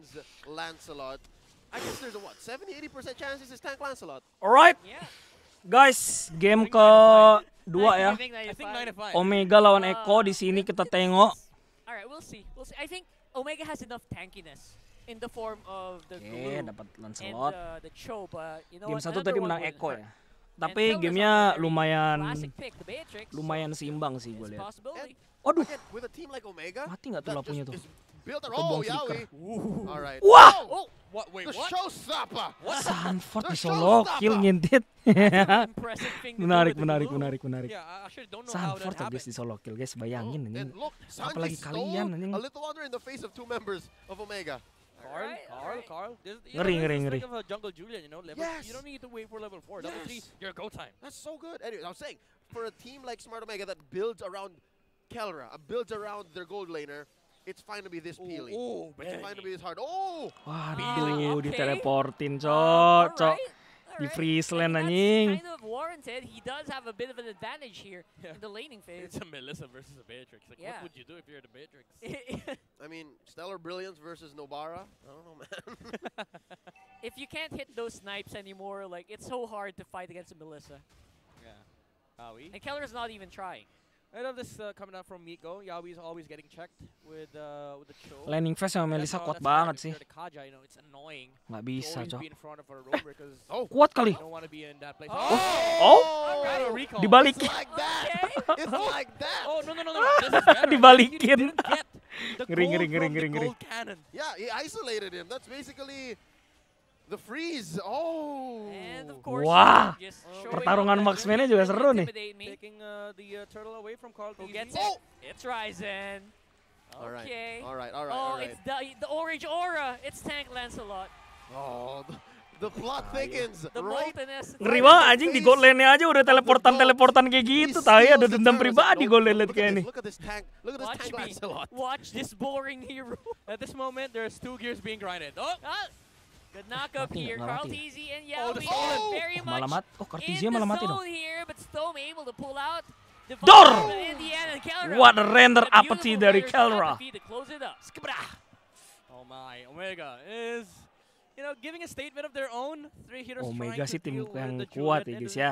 Philippines Lancelot. I guess there's a what, 70-80% chance this is tank Lancelot. Alright, Yeah. guys, game kedua ya. I think 95. Omega lawan Eko di sini kita tengok. Alright, we'll see. We'll see. I think Omega has enough tankiness in the form of the glue Dapat and Lancelot. the Cho, but you know Game what? 1 tadi another menang one Eko will ya. hurt. Tapi And gamenya Kelra's a very lumayan classic pick, the Beatrix, lumayan seimbang sih gue it's a lihat. possibility. Waduh, Again, with a team like Omega, mati nggak tuh that lampunya tuh? just is built Atau around buang flicker? Yowie. All right. Wah! Oh, What? Wait, the what? showstopper. Sanford di The solo showstopper. kill ngintit. Impressive thing to do menarik, with the menarik, glue. menarik, menarik. Yeah, I actually don't know how Sanford that habis di happened. solo kill guys, bayangin And anjing. look, Apalagi Sanji kalian, stole anjing. a little wonder in the face of two members of Omega. Carl. Ngeri, ngeri, ngeri. Think of a Jungle Julian, you know, level. Yes. You don't need to wait for level 4. Level 3, Yes. your go time. That's so good. Anyway, I was saying, for a team like Smart Omega that builds around Kelra, builds around their gold laner, it's fine to be this peely. Oh, It's fine to be this hard. Oh! Waduh, okay. diteleportin, Alright, cok. alright. Di freeze lane, I mean, anjing. that's kind of warranted. He does have a bit of an advantage here Yeah. in the laning phase. It's a Melissa versus a Beatrix. Like, Yeah. what would you do if you're the Beatrix? I mean, Stellar Brilliance versus Nobara. I don't know, man. If you can't hit those snipes anymore, like it's so hard to fight against a Melissa. Yeah. Yawi. And Keller's not even trying. I love this coming out from Miko. Yawi's always getting checked with the Cho. Laning phase sama Melissa That's kuat why banget if sih. you're the Kaja, you know, it's annoying. Nggak to bisa, always cok. be in front of a rover because Oh! Kuat kali. you don't want to be in that place. Oh, Got a recall. dibalik. It's like that! Okay. It's like that! Oh, no. This is better. Dibalikin. You didn't get the Ngeri, gold ngeri, ngeri, from ngeri, the ngeri. gold cannon. Yeah, he isolated him. That's basically the freeze. Oh! And of course, Wah. just Oh, showing Pertarungan off that Maxman-nya he juga can seru nih. intimidate me. Taking the turtle away from Carl. Who TZ. gets Oh! it? It's Ryzen. All right. Okay. All right. Oh, it's the orange aura. It's Tank Lancelot. Oh, the plot thickens. The right? molten essence. Ngeri banget anjing di gold lane-nya aja udah teleportan kayak gitu. Tai ada dendam pribadi gold lane kayak nih. Look at this tank. Look at this Watch tank me. Lancelot. Watch this boring hero. At this moment, there's 2 gears being grinded. Oh! Ah, good knockup Mati here. nggak? Carl Mati. TZ and Oh, the Yawi stolen. very Malah much mati. Oh, in Kartizia the malah mati dong. zone here, but Stome able to pull out. The Dor! Vulture, but in the end, and Kelra. What a render A apathy beautiful dari render Kelra. apathy to close it up. Oh my, Omega is, you know, giving a statement of their own. 3 heroes Omega trying sih to tim deal with yang the kuat Juliet ya and guys ya.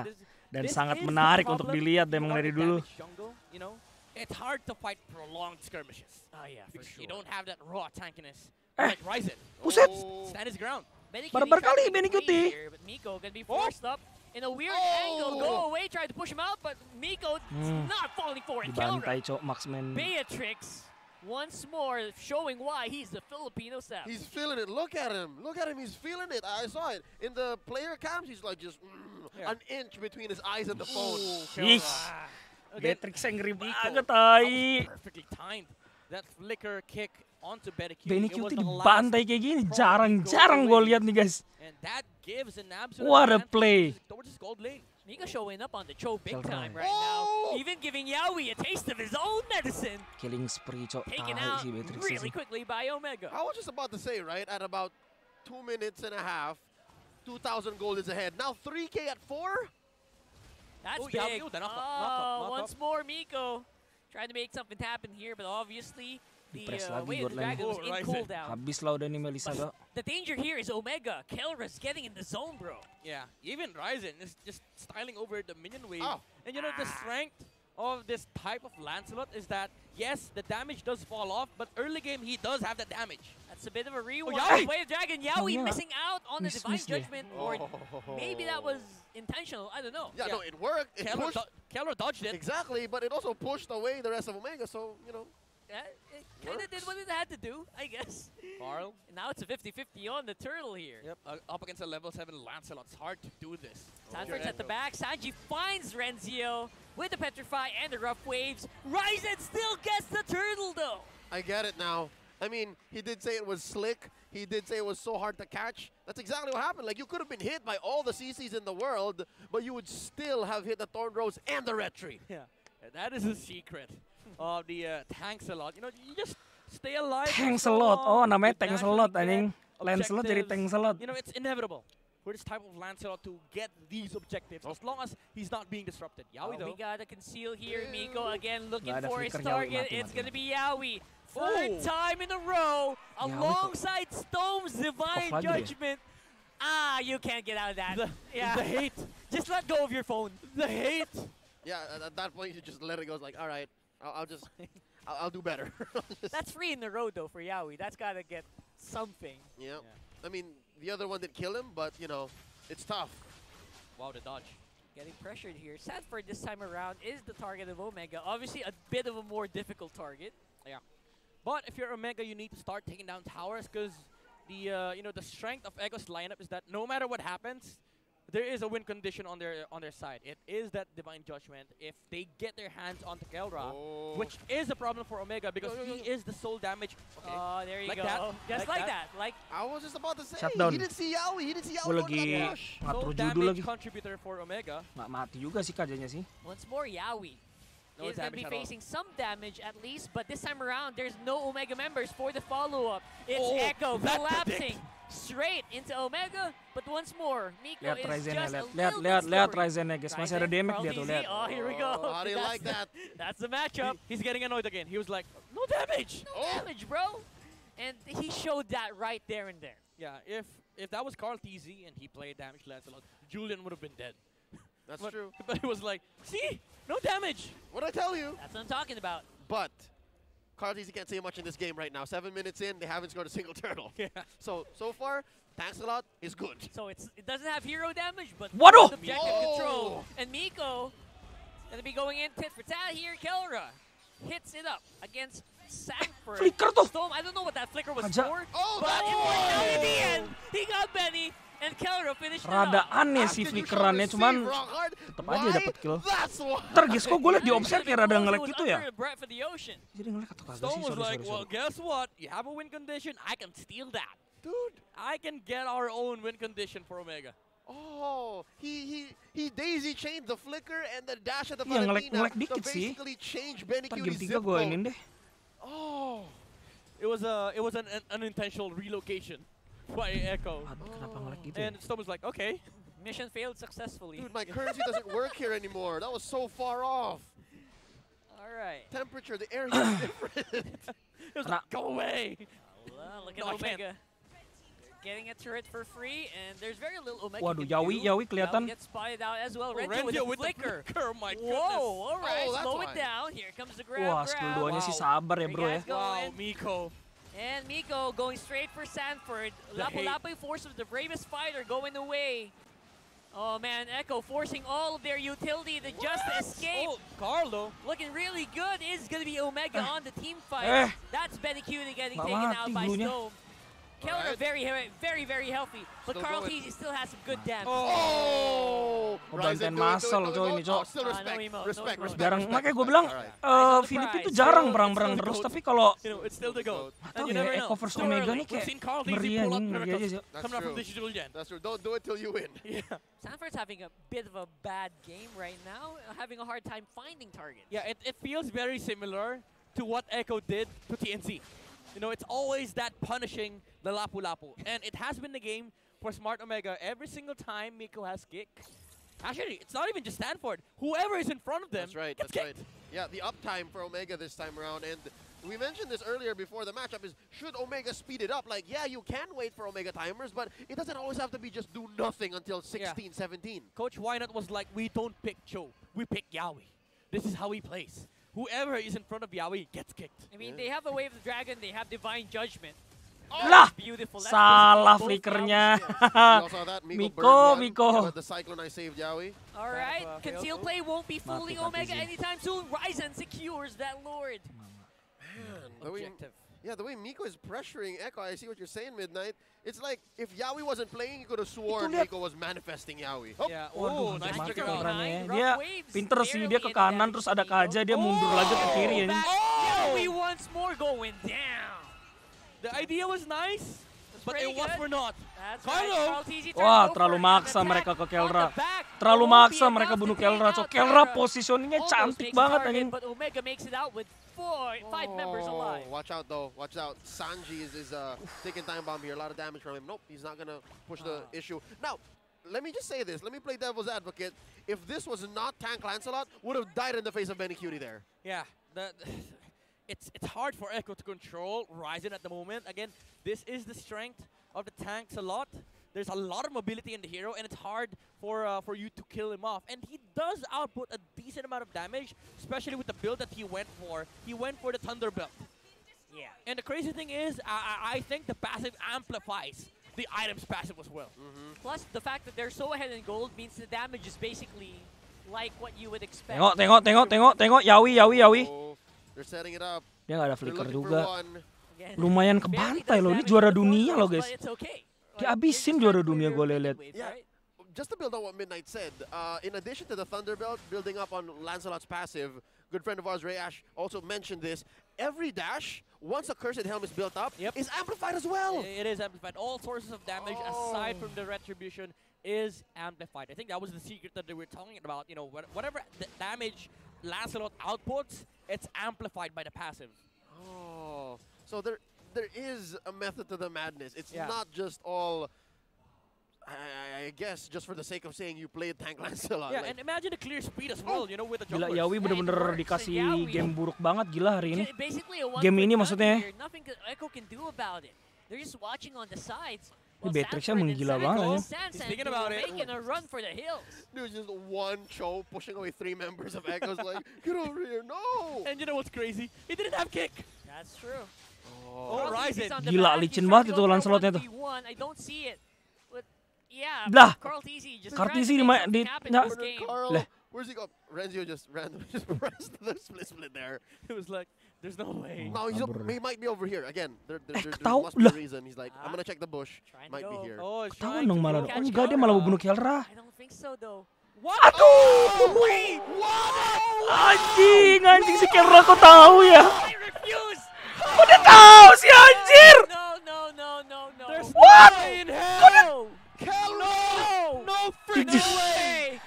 Dan this sangat is the menarik untuk problem. dilihat You Demon want Ngeri a dulu. damaged jungle, you know, it's hard to fight prolonged skirmishes. Oh yeah, for Because sure. you don't have that raw tankiness like Ryzen. Buset. Oh. Stand his ground. Bennyqt Barbar trying kali to play Bennyqt. here, but Miko gonna be forced up in a weird angle. Go away, try to push him out, but Miko not falling for it. Dibantai Kelra. cok Maxman. Beatrix once more showing why he's the Filipino savage. He's feeling it. Look at him. Look at him. He's feeling it. I saw it in the player cams. He's like just Yeah. an inch between his eyes and the phone. Ih, Again, Beatrix yang ngeri Miko, banget that tai. was perfectly timed. That flicker kick onto Bennyqt. Bennyqt dibantai kayak gini jarang-jarang gue lihat nih guys. And that gives an absolute What a advantage play. towards his gold lane. Miko showing up on the Cho big Kelra. time right Oh! now. Even giving Yawi a taste of his own medicine. Killing spree cok. Taken Tai out si Beatrix really sih. quickly by Omega. I was just about to say, right, at about 2 minutes and a half, 2,000 gold is ahead. Now 3K at 4? That's Oh, yeah, big. the knock up. Once more Miko trying to make something happen here, but obviously the Di-press lagi way of buat the Dragon was lane. in Oh, cooldown. Habis lah udah nih Melissa cok. The danger here is Omega. Kelra's getting in the zone, bro. Yeah, even Ryzen is just styling over the minion wave. Oh. And you know, the strength of this type of Lancelot is that, yes, the damage does fall off, but early game he does have the damage. That's a bit of a rewind. Yawi! Way of Dragon. Yawi yeah. missing out on the Divine Miss dia. Judgment, or maybe that was intentional. I don't know. Yeah, Yeah. no, it worked. It pushed. Kelra dodged it. Exactly, but it also pushed away the rest of Omega, so, you know. It kind of did what it had to do, I guess. Carl. And now it's a 50-50 on the turtle here. Yep, up against a level 7 Lancelot. It's hard to do this. Sanford's at the back. Sanji finds Renzio with the Petrify and the Rough Waves. Ryzen still gets the turtle, though. I get it now. I mean, he did say it was slick. He did say it was so hard to catch. That's exactly what happened. Like, you could have been hit by all the CCs in the world, but you would still have hit the Thorn Rose and the Red Tree. Yeah, that is a secret of the tanks a lot. You know, you just stay alive. for Tanks a so lot. Oh, long, namanya you tanks a naturally lot get anjing. Lancelot jadi objectives. tanks a lot. You know, it's inevitable for this type of Lancelot to get these objectives as long as he's not being disrupted. Yawi We though. gotta conceal here. Miko again looking Nggak ada for his flicker, Yawi target. mati, It's mati, gonna be Yawi. Third time in a row, Yeah, alongside Stone's Divine Off lagi dia. Judgment. You can't get out of that. The hate. Just let go of your phone. The hate. Yeah, at that point you just let it go. It's like, all right, I'll just, I'll do better. That's 3 in a row though for Yawi. That's gotta get something. Yeah. I mean, the other one did kill him, but you know, it's tough. Wow, the dodge. Getting pressured here. Sanford this time around is the target of Omega. Obviously a bit of a more difficult target. Yeah. But if you're Omega, you need to start taking down towers because the the strength of Echo's lineup is that no matter what happens, there is a win condition on their side. It is that Divine Judgment. If they get their hands onto Kelra, which is a problem for Omega because he is the sole damage. Okay. Oh, there you Like go. that. Just like that. Like I was just about to say, Shutdown. he didn't see Yawi. He didn't see Yawi. Gua going to lagi- that push. Ngatur Sole judul damage lagi. contributor for Omega. Nggak mati juga sih kajanya sih. once more Yawi No is going to damage be at all. facing some damage at least, but this time around there's no Omega members for the follow-up. It's Oh, Echo that collapsing straight into Omega, but once more Miko Lihat is Ryzen-nya, just a lihat little bit slower. Ryzen-nya guys. Masih ada damage dia tuh, lihat. Oh, here we go. Oh, how do you That's like that? That's the matchup. He's getting annoyed again. He was like, no damage. No damage, bro. And he showed that right there and there. Yeah, if that was Carl TZ and he played damage Lancelot, Julian would have been dead. That's But, true. but he was like, see, no damage. What'd I tell you? That's what I'm talking about. But Carl TZ can't say much in this game right now. 7 minutes in, they haven't scored a single turtle. Yeah. So far, thanks a lot is good. So it doesn't have hero damage, but Waduh! good objective Whoa! control. And Miko gonna be going in tit for tat here. Kelra hits it up against Sanford. Flicker tuh! Storm, I don't know what that flicker was Aja. for, Oh, but that's it worked out in the why! end. He got Benny, and Kelra finished it Rada off. aneh After sih you flickerannya, show cuman receive rock hard, tetep aja why? dapet kill. That's why. Ntar guys, kok gue liat di Yeah, offset it kayak rada was nge-lag gitu ya? under the breath of the ocean. Jadi nge-lag atau kagak Stone sih? was Sorry, like, sorry, well, sorry. guess what? You have a win condition. I can steal that. Dude. I can get our own win condition for Omega. Oh, he daisy chained the flicker and the dash at the Iya, Valentina nge-lag to dikit sih. basically change Ntar game Bennyqt's 3 zip gue code. inin deh. Oh. It was an unintentional relocation by Echo. Aduh, kenapa nge-lag gitu ya? And Stone was like, okay. Mission failed successfully. Dude, my currency doesn't work here anymore. That was so far off. All right. Temperature, the air here is different. He was like, go away. Well, look at No, I can't. Omega. Getting a turret for free, and there's very little Omega Waduh, can Yawi do. kelihatan. Yawi gets spotted out as well. Oh, Renzo with Renzo the flicker. My Whoa, goodness. all right, Oh, that's slow it why. down. Here comes the grab. Wah, skill grab. 2-nya sih Wow. sabar ya Three bro ya. guys Wow, going. Miko. And Miko going straight for Sanford. The hate. Lapu-Lapu force of the bravest fighter going away. Oh man, Echo forcing all of their utility to just escape. Oh, Carlo. Looking really good is going to be Omega on the team fight. Eh. That's Bennyqt getting Nggak taken out mati by glunya. Stone. Kelra Alright. very healthy. But Still Carl going. TZ still has some good damage. Oh. Oh, Ryzen, bantuin do it, muscle, do it, coy, do it. ini, Cok. Oh, still No respect, emote, no respect, emote. respect. Jarang, respect, makanya gue respect. bilang Alright. Philip itu surprise. jarang Still- berang-berang still terus, the tapi kalau You know, it's still the GOAT. nggak And tahu you ya, never know. Echo versus Too Omega early. nih We've kayak seen Carl TZ ngeri pull up anjing, ngeri aja sih. That's coming up from true. Digital Gen. That's true. Don't do it till you win. Yeah. Sanford's having a bit of a bad game right now, having a hard time finding targets. Yeah, it feels very similar to what Echo did to TNC. You know, it's always that punishing the Lapu-Lapu. And it has been the game for Smart Omega every single time Miko has kicked. Actually, it's not even just Stanford. Whoever is in front of them That's right, gets that's right. kicked. Yeah, the uptime for Omega this time around, and we mentioned this earlier before the matchup, is should Omega speed it up? Like, yeah, you can wait for Omega timers, but it doesn't always have to be just do nothing until 16, 17. Coach Wynot was like, we don't pick Cho, we pick Yawi. This is how he plays. Whoever is in front of Yawi gets kicked. I mean, they have a Wave of the Dragon, they have Divine Judgment. Lah, Beautiful. That's salah both flickernya. You all saw that? Miko, burned one, Miko. but the Cyclone I saved Yawi. All right, Failed. conceal play won't be fooling Mati, Omega mati. anytime soon. Ryzen secures that Lord. Man, the way, Objective. yeah, the way Miko is pressuring Echo, I see what you're saying, Midnight. It's like if Yawi wasn't playing, you could have sworn lihat. Miko was manifesting Yawi. Oh, Yeah. Waduh, Oh, nice mati trigger. Kelra. Kelranya ya. Rough Dia waves pinter sih, dia ke barely kanan any terus ada damage to Kaja, dia mundur lagi ke kiri ya. Back Yawi once more going down. The idea was nice, but pretty it was good. for naught. That's Carlo. right, Carl TZ trying Wah, to go terlalu for an maksa attack mereka ke on Kelra. the back. Terlalu Won't be maksa mereka enough bunuh to take Kelra. So out Kelra Kelra. positioningnya Almost cantik makes banget target, anjing. but Omega makes it out with 5 members alive. Watch out, though. Watch out. Sanji is taking time bomb here. A lot of damage from him. Nope, he's not going to push the issue. Now, let me just say this. Let me play devil's advocate. If this was not Tank Lancelot, would have died in the face of Bennyqt there. Yeah. it's hard for Echo to control Ryzen at the moment. Again, this is the strength of the tanks a lot. There's a lot of mobility in the hero, and it's hard for you to kill him off. And he does output a decent amount of damage, especially with the build that he went for. He went for the Thunderbolt. Yeah. And the crazy thing is, I think the passive amplifies the item's passive as well. Plus, the fact that they're so ahead in gold means the damage is basically like what you would expect. Tengok. Yawi. Oh, they're setting it up. Dia nggak ada They're flicker looking for juga. one. Again, Lumayan barely kebantai does loh. Ini damage juara to the dunia loh, Thorns, guys. but it's okay. Dihabisin It's juara just dunia for gue your liat. waves, Yeah. right? Just to build on what Midnight said, in addition to the Thunderbelt, building up on Lancelot's passive, good friend of ours, Ray Ash, also mentioned this. Every dash, once a Cursed Helm is built up, Yep. is amplified as well. It is amplified. All sources of damage, aside from the Retribution, is amplified. I think that was the secret that they were talking about. You know, whatever damage Lancelot outputs, it's amplified by the passive. Oh, so there is a method to the madness. It's Yeah. not just all, I guess, just for the sake of saying you played Tank Lancelot. Yeah, like, and imagine the clear speed as well, you know, with the Gila, junglers. Yawi bener-bener works. dikasih Yawi. game buruk banget. Gila hari ini. Basically a one Game for ini none maksudnya. here. Nothing Echo can do about it. They're just watching on the sides. Ini Beatrixnya menggila banget ya. He's thinking about it. Making a run for the hills. there's just one Cho pushing away 3 members of Echo's like, get over here, no! And you know what's crazy? He didn't have kick. That's true. Oh, Ryzen. Gila, licin banget itu Lancelotnya tuh. I don't see it. But yeah, Lah. Carl TZ just Kartisi trying to make di something happen nah. in this game. Carl, Leh. where's he go? Renzio just randomly just pressed the split there. It was like, there's no way. No, kabur. he might be over here again. There ketahu- must be a lah. reason. He's like, I'm gonna check the bush. Trying to Might be go. here. Oh, it's Ketahuan trying dong to malah. go Oh catch enggak, dia malah mau Kelra. bunuh Kelra. I don't think so though. What? Aduh! Wait, what? Anjing si Kelra kok tahu ya? I refuse. Kok dia tahu sih anjir? No. There's What? no way in hell. No. No freaking way.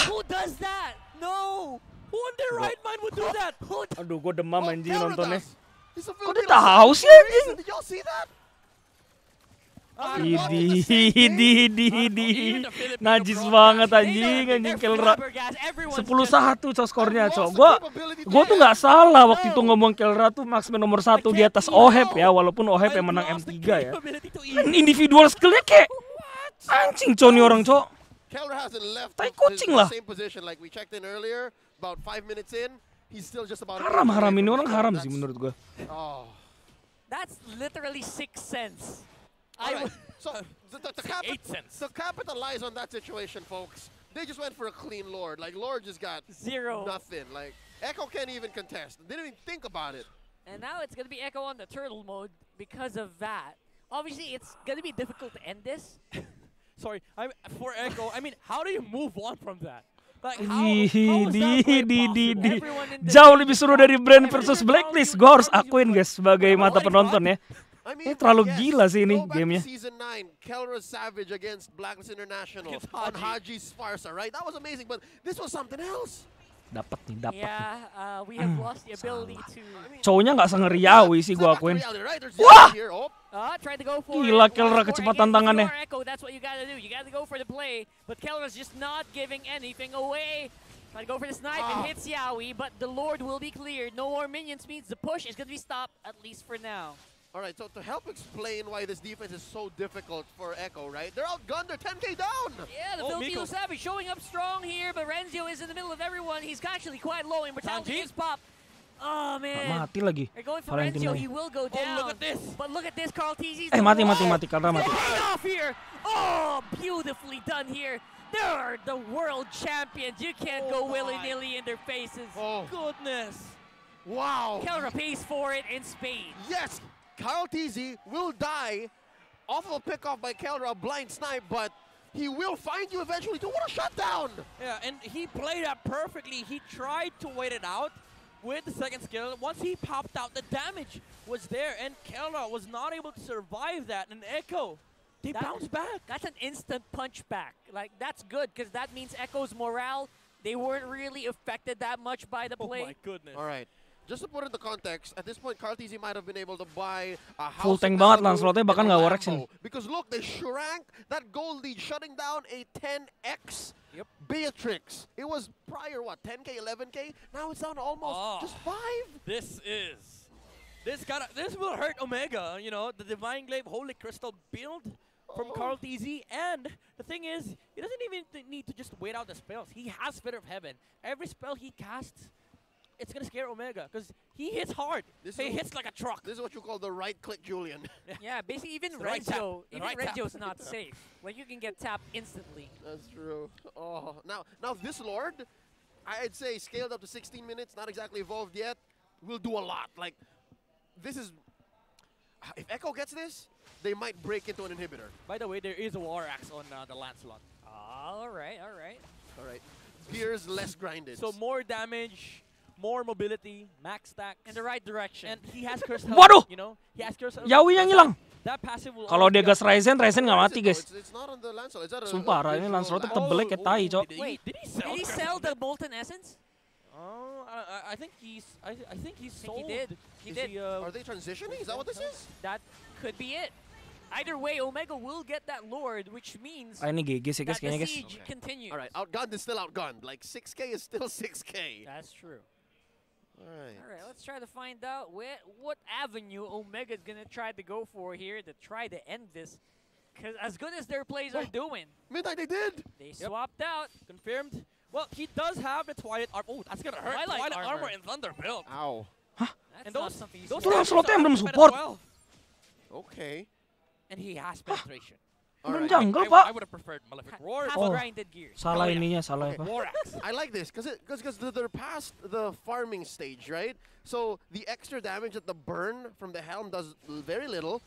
Who does that? No. Who in their right mind would do that? Aduh, gue demam Oh, anjing Kelra nontonnya. does. He's a Kok dia Filipino tahu son. sih anjing? Did y'all see that? Idi. Even the Filipino Najis broadcast, banget they anjing, don't- anjing They're Kelra. flabbergasted. Everyone's 10-1 cok skornya I've cok. lost the capability Gue tuh to nggak salah waktu itu No. ngomong Kelra tuh marksman nomor 1 di atas Ohep ya, walaupun Ohep yang menang M3 ya. Kan individual skillnya kayak anjing cok nih orang cok. Kelra hasn't left Tai his kucing lah. same position like we checked in earlier. About 5 minutes in, he's still just about. Haram ini orang haram sih menurut gue. Oh. That's literally 6 cents. Alright, so $0.08. to capitalize on that situation, folks, they just went for a clean Lord. Like, Lord just got Zero. nothing. Like, Echo can't even contest. They didn't even think about it. And now it's going to be Echo on the turtle mode because of that. Obviously, it's going to be difficult to end this. Sorry, for Echo, I mean, how do you move on from that? Like, how Di, is that way possible? Everyone in the Jauh lebih seru dari Brand versus Blacklist. Gue harus akuin guys sebagai mata penonton ya. I mean, terlalu yes, gila sih ini go back gamenya. to Season 9, Kelra Savage against Blacklist International Against on Haji. Haji's Farsa, right? That was amazing, but this was something else. Dapat nih. Yeah, we have lost the ability to... Cowoknya nggak sengeri Yawi sih gue Back to akuin. reality, right? There's Wah! Yawi here. Oh, Tried to go for Gila, it. Kelra Once more kecepatan again, if tangannya. you are Echo, that's what you gotta do. You gotta go for the play, but Kelra's just not giving anything away. Try to go for the snipe and hits Yawi, but the Lord will be cleared. No more minions means the push is gonna be stopped, at least for now. all right. So to help explain why this defense is so difficult for Echo, right? They're outgunned. They're 10K down. Yeah, the Oh, Filipino Miko. Savage showing up strong here, but Renzio is in the middle of everyone. He's actually quite low. Immortality Sanji? is pop. Oh, man. Mati lagi. They're going for Valentino. Renzio. He will go down. look at this. But look at this, Carl TZ's Mati. Kelra Kelra mati. off here. Oh, beautifully done here. They're the world champions. You can't go Oh my. willy-nilly in their faces. Oh, Goodness. wow. Kelra pays for it in spades. Yes, Kyle TZ will die off of a pickoff by Kelra, a blind snipe, but he will find you eventually. What a shutdown! Yeah, and he played that perfectly. He tried to wait it out with the second skill. Once he popped out, the damage was there, and Kelra was not able to survive that. And Echo, they bounced back. That's an instant punch back. Like, that's good, because that means Echo's morale, they weren't really affected that much by the Oh play. my goodness. All right. just to put it into context, at this point, Kartizi might have been able to buy a house Full tank in banget Malibu Lancelotnya, and bahkan a nggak Warex Lambo. ini. Because look, they shrank that goal lead, shutting down a 10x Yep. Beatrix. It was prior, what, 10K, 11K? Now it's down to almost just 5. This will hurt Omega. You know, the Divine Glaive Holy Crystal build from Carl TZ, and the thing is, he doesn't even need to just wait out the spells. He has Spirit of Heaven. Every spell he casts, it's gonna scare Omega because he hits hard. He hits like a truck. This is what you call the right click, Julian. Yeah, basically even the right tap. Renzo, The even right tap. Renzo's not safe. Like you can get tapped instantly. That's true. Oh, now this Lord, I'd say scaled up to 16 minutes, not exactly evolved yet, will do a lot. Like, this is, if Echo gets this, they might break into an inhibitor. By the way, there is a War Axe on the Lancelot. All right, all right. All right. Gears less grinded. So more damage, more mobility, max stacks. In the right direction. And he has Curse Health, Waduh! you know? He has Curse Health. Yawi yang hilang. That passive will Kalau dia always gas Ryzen nggak mati guys. It's not on the Lancelot. It's at a Sumpah, ini Lancelot tebelnya kayak tai, cok. Wait, did he sell? Did he sell the Molten Essence? Oh, I think he's. I think he's I think sold. he did. He Is did. Are they transitioning? Is that what this is? That could be it. Either way, Omega will get that Lord, which means Ah, ini GG sih guys that the kayaknya guys. siege continues. All right, outgunned is still outgunned. Like 6K is still 6K. That's true. All right. All right, let's try to find out what avenue Omega's gonna try to go for here to try to end this. Because as good as their plays are doing, Midnight, they did. they swapped out. Confirmed. Well, he does have the Twilight Armor. Oh, that's gonna hurt. Twilight Armor. and Thunder build. Ow. That's And not those something you those see. Lancelot yang belum as support. well. Okay. And he has penetration. All right. Jungle, I Pak. would have preferred Malefic Roar. Half Oh. grinded gears. Salah Oh, yeah. ininya, salah Okay. apa. War Axe. I like this because they're past the farming stage, right? So the extra damage that the burn from the helm does very little.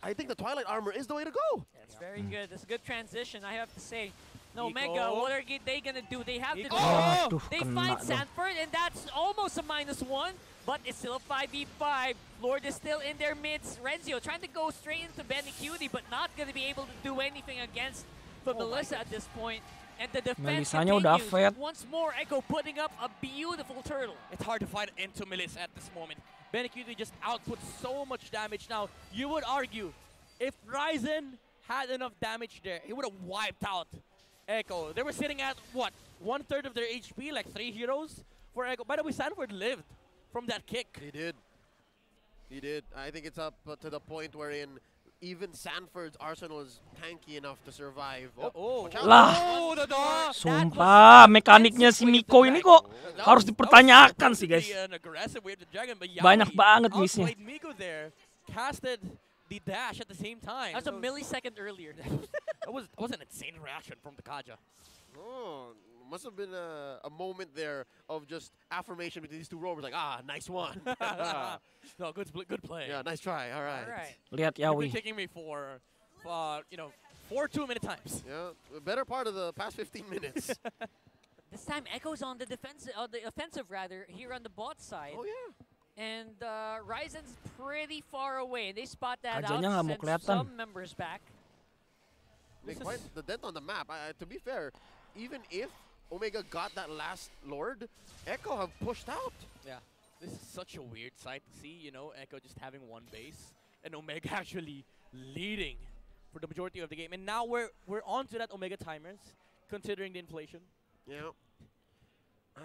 I think the Twilight Armor is the way to go. That's very good. That's a good transition, I have to say. No, Nico. Omega, what are they gonna do? They have to Nico. do. Aduh, They kena find dong. Sanford, and that's almost a -1, but it's still a 5v5. Lord is still in their midst. Renzio trying to go straight into Bennyqt, but not going to be able to do anything against the Melissa at this point. And the defense Melissanya udah continues. fed. Once more, Echo putting up a beautiful turtle. It's hard to fight into Melissa at this moment. Bennyqt just outputs so much damage now. You would argue, if Ryzen had enough damage there, he would have wiped out Echo. They were sitting at, what, 1/3 of their HP, like 3 heroes for Echo. By the way, Sanford lived from that kick. He did. He did. I think it's up to the point wherein even Sanford's arsenal is tanky enough to survive. Oh, watch out. Lah. Oh, the door. Sumpah, mekaniknya si Miko ini kok harus dipertanyakan sih guys. An aggressive wave to Dragon, but Banyak Yawi banget missnya. outplayed Miko there, casted the dash at the same time. That's a So millisecond earlier. that was an insane reaction from the Kaja. Oh, must have been a moment there of just affirmation between these two rovers. Like, nice one. No, good play. Yeah, nice try. All right. All right. Lihat You've Yawi. been kicking me for 4 2-minute times. Yeah, the better part of the past 15 minutes. This time, Echo's on the offensive rather, here on the bot side. Oh, yeah. And Ryzen's pretty far away. They spot that Kajanya nggak out, mau send kelihatan. some members back. Make quite the dent on the map. To be fair, even if Omega got that last Lord, Echo have pushed out. Yeah, this is such a weird sight to see, you know, Echo just having one base and Omega actually leading for the majority of the game. And now we're on to that Omega timers, considering the inflation. Yeah.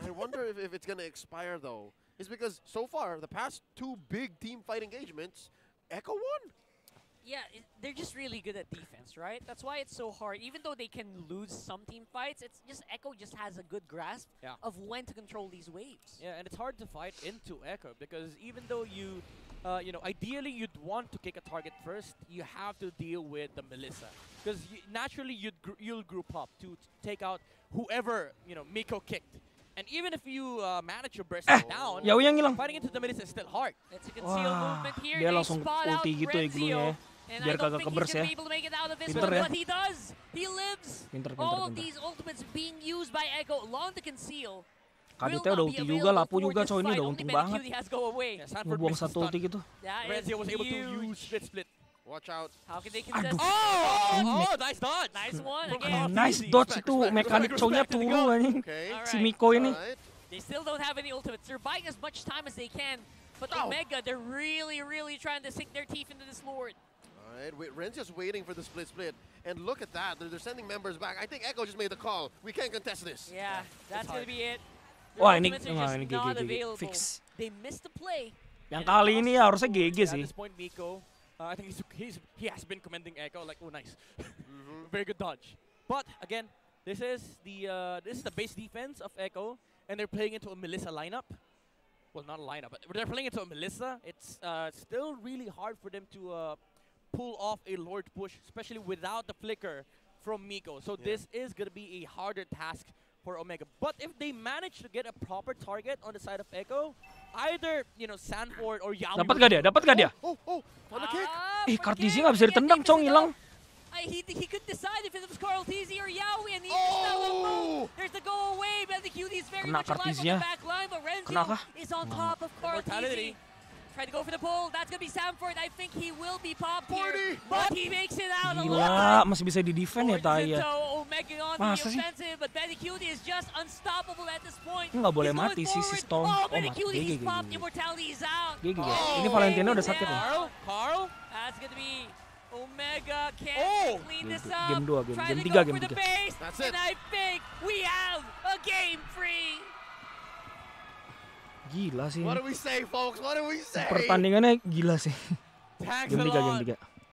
I wonder if it's going to expire, though. It's because so far, the past 2 big team fight engagements, Echo won. Yeah, they're just really good at defense, right? That's why it's so hard. Even though they can lose some team fights, it's just Echo just has a good grasp of when to control these waves. Yeah, and it's hard to fight into Echo because even though you, ideally you'd want to kick a target first, you have to deal with the Melissa because naturally you'll group up to take out whoever Miko kicked. And even if you manage your burst down, Yawi yang hilang. fighting into the Melissa is still hard. It's a concealed movement here. Dia They langsung spot out ulti gitu ya glue-nya ya. And Biar I don't kagak think he's kebers going to ya. be able to make it out of this Pinter one, ya. but he does. He lives. Pinter. All of these ultimates being used by Echo along to conceal. Kaditnya udah ulti juga, Lapu juga coy, ini udah untung banget. Has go away. Yeah, Sanford Ngebuang missed the satu stun. ulti gitu. That is Renzio was able to huge. use split. Watch out. How can they contest? Oh, nice dodge. Nice one From again. Nice dodge itu, mekanik cownya turun anjing. Okay. All Si right. Miko ini. All right. They still don't have any ultimates. They're buying as much time as they can. But Oh. Omega, they're really, really trying to sink their teeth into this Lord. All right, Ren's just waiting for the split. And look at that. They're sending members back. I think Echo just made the call. We can't contest this. Yeah, that's going to be it. Wah, Their ini ultimates are just not available. fix. They missed the play. Yang kali ini harusnya GG At sih. this point, Miko, I think he has been commending Echo like, oh nice, very good dodge. But again, this is the base defense of Echo, and they're playing into a Melissa lineup. Well, not a lineup, but they're playing into a Melissa. It's still really hard for them to pull off a Lord push, especially without the flicker from Miko. So this is gonna be a harder task for Omega. But if they manage to get a proper target on the side of Echo, either Sanford or Yawi. Dapat gak dia? Dapat gak dia? Oh, on the kick. Kartisi nggak bisa ditendang, Cong, hilang. He could decide if it was Carl Tizzy or Yawi, and he just fell off. There's the go away, but the QD is very Kena much alive on Kartisinya. the back line, but Kena Renzo kah? is on top of Carl Mortality. Tizzy. Try to go for the pull. That's gonna be Sanford. I think he will be popped 40. here, but he makes it out Gila, alive. masih bisa di-defend ya Taya. Omega on the Masa sih? offensive, but Bennyqt is just unstoppable at this point. Nggak boleh He's going mati sih si forward. Stone. Oh, Oh, mati. Bennyqt, GG, he's popped. GG. Immortality is out. GG. Oh. Ini Valentino udah sakit nih. Carl. That's gonna be Omega can't Oh! clean Game this two- up. game dua, game- Trying game to tiga, go game for the tiga. base. That's And it. I think we have a game free. Gila sih. What do we say, folks? What do we say? Pertandingannya gila sih. Thanks Game a 3, game lot. 3.